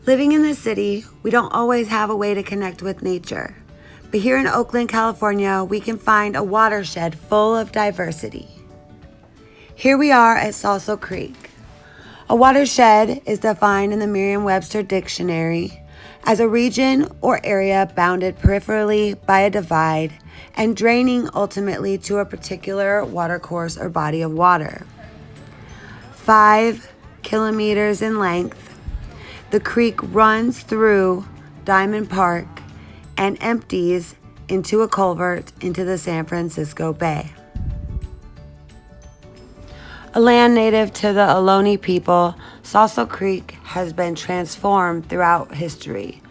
Living in the city, we don't always have a way to connect with nature. But here in Oakland, California, we can find a watershed full of diversity. Here we are at Sausal Creek. A watershed is defined in the Merriam-Webster Dictionary as a region or area bounded peripherally by a divide and draining ultimately to a particular watercourse or body of water. 5 kilometers in length, the creek runs through Diamond Park and empties into a culvert into the San Francisco Bay. A land native to the Ohlone people, Sausal Creek has been transformed throughout history.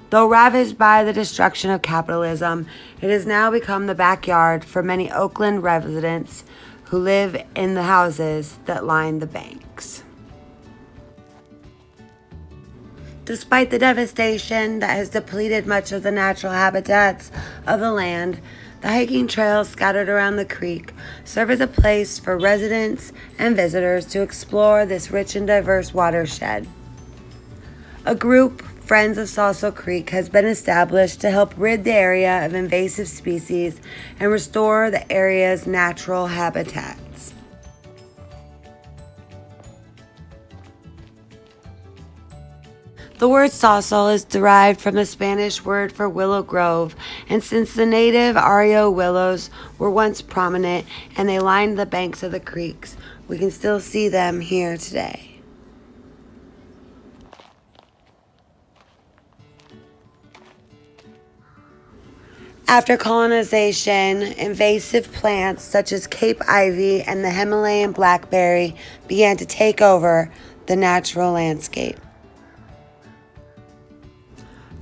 Though ravaged by the destruction of capitalism, it has now become the backyard for many Oakland residents who live in the houses that line the banks. Despite the devastation that has depleted much of the natural habitats of the land, the hiking trails scattered around the creek serve as a place for residents and visitors to explore this rich and diverse watershed. A group, Friends of Sausal Creek, has been established to help rid the area of invasive species and restore the area's natural habitats. The word Sausal is derived from the Spanish word for willow grove, and since the native Arroyo willows were once prominent and they lined the banks of the creeks, we can still see them here today. After colonization, invasive plants such as Cape ivy and the Himalayan blackberry began to take over the natural landscape.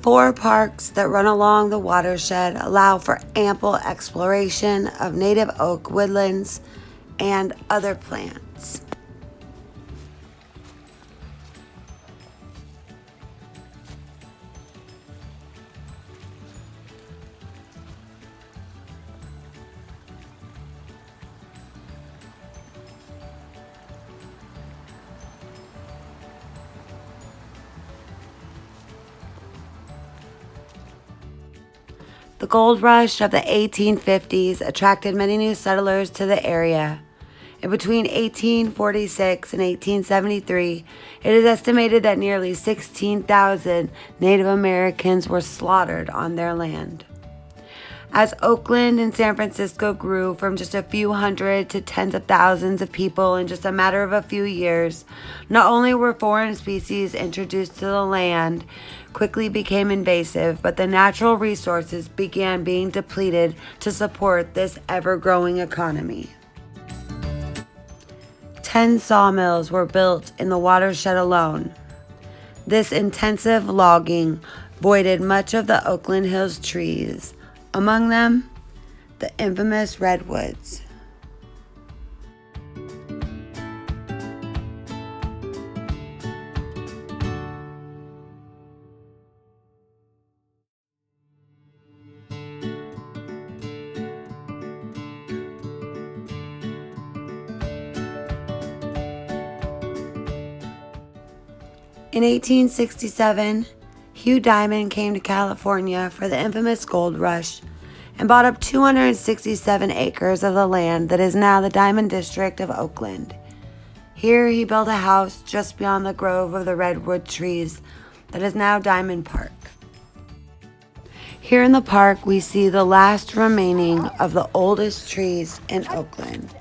4 parks that run along the watershed allow for ample exploration of native oak woodlands and other plants. The gold rush of the 1850s attracted many new settlers to the area. And between 1846 and 1873, it is estimated that nearly 16,000 Native Americans were slaughtered on their land. As Oakland and San Francisco grew from just a few hundred to tens of thousands of people in just a matter of a few years, not only were foreign species introduced to the land, quickly became invasive, but the natural resources began being depleted to support this ever-growing economy. 10 sawmills were built in the watershed alone. This intensive logging voided much of the Oakland Hills trees, among them, the infamous redwoods. In 1867, Hugh Diamond came to California for the infamous gold rush and bought up 267 acres of the land that is now the Diamond District of Oakland. Here he built a house just beyond the grove of the redwood trees that is now Diamond Park. Here in the park we see the last remaining of the oldest trees in Oakland.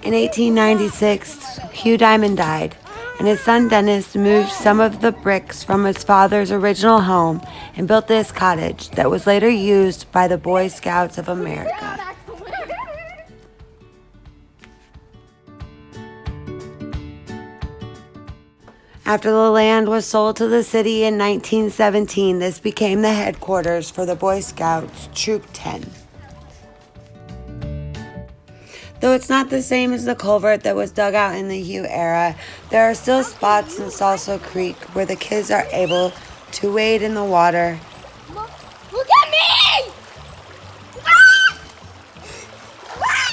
In 1896, Hugh Diamond died, and his son Dennis moved some of the bricks from his father's original home and built this cottage that was later used by the Boy Scouts of America. After the land was sold to the city in 1917, this became the headquarters for the Boy Scouts Troop 10. Though it's not the same as the culvert that was dug out in the Hugh era, there are still spots in Sausal Creek where the kids are able to wade in the water. Look at me! Ah! Ah!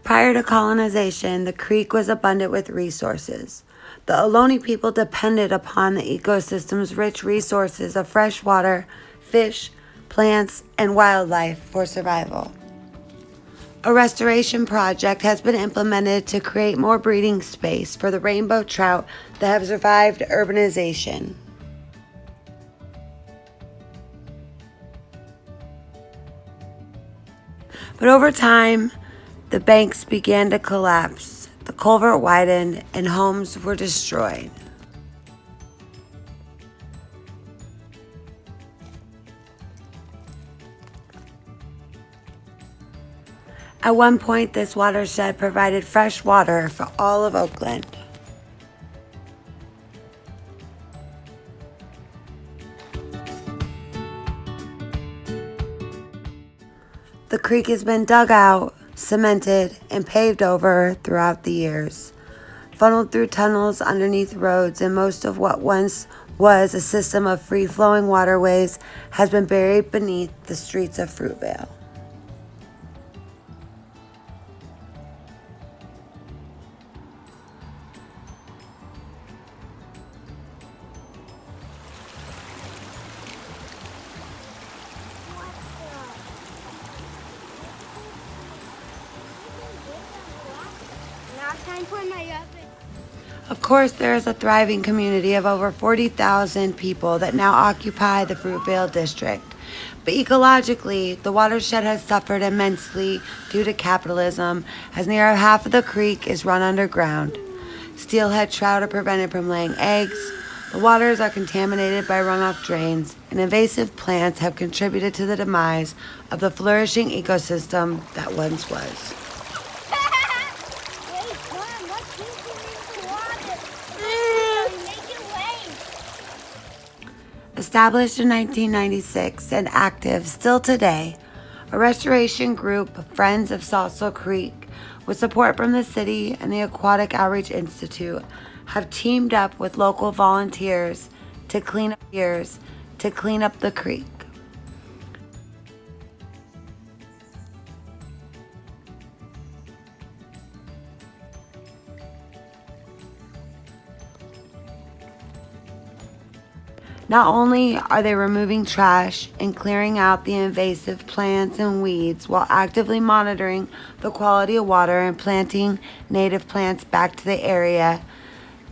Prior to colonization, the creek was abundant with resources. The Ohlone people depended upon the ecosystem's rich resources of fresh water, fish, plants, and wildlife for survival. A restoration project has been implemented to create more breeding space for the rainbow trout that have survived urbanization. But over time, the banks began to collapse, the culvert widened, and homes were destroyed. At one point, this watershed provided fresh water for all of Oakland. The creek has been dug out, cemented, and paved over throughout the years, funneled through tunnels underneath roads, and most of what once was a system of free-flowing waterways has been buried beneath the streets of Fruitvale. Of course, there is a thriving community of over 40,000 people that now occupy the Fruitvale district. But ecologically, the watershed has suffered immensely due to capitalism, as near half of the creek is run underground. Steelhead trout are prevented from laying eggs, the waters are contaminated by runoff drains, and invasive plants have contributed to the demise of the flourishing ecosystem that once was. Established in 1996 and active still today, a restoration group, Friends of Sausal Creek, with support from the city and the Aquatic Outreach Institute, have teamed up with local volunteers to clean up the creek. Not only are they removing trash and clearing out the invasive plants and weeds while actively monitoring the quality of water and planting native plants back to the area,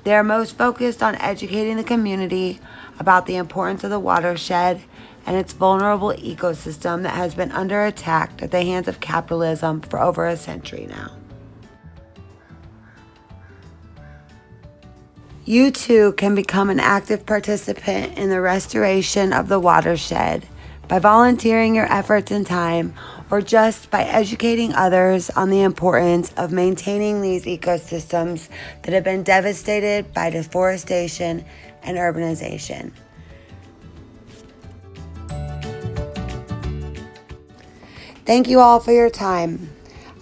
they are most focused on educating the community about the importance of the watershed and its vulnerable ecosystem that has been under attack at the hands of capitalism for over a century now. You too can become an active participant in the restoration of the watershed by volunteering your efforts and time, or just by educating others on the importance of maintaining these ecosystems that have been devastated by deforestation and urbanization. Thank you all for your time.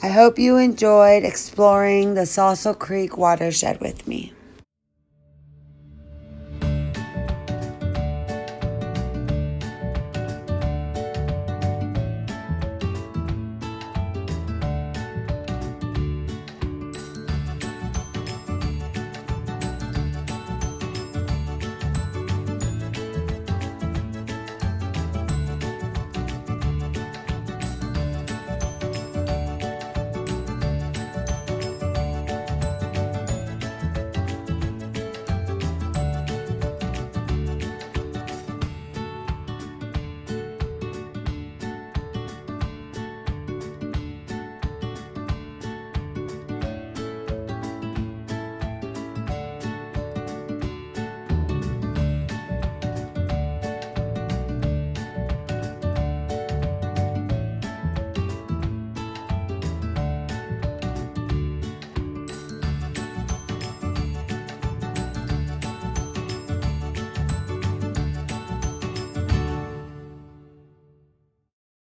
I hope you enjoyed exploring the Sausal Creek watershed with me.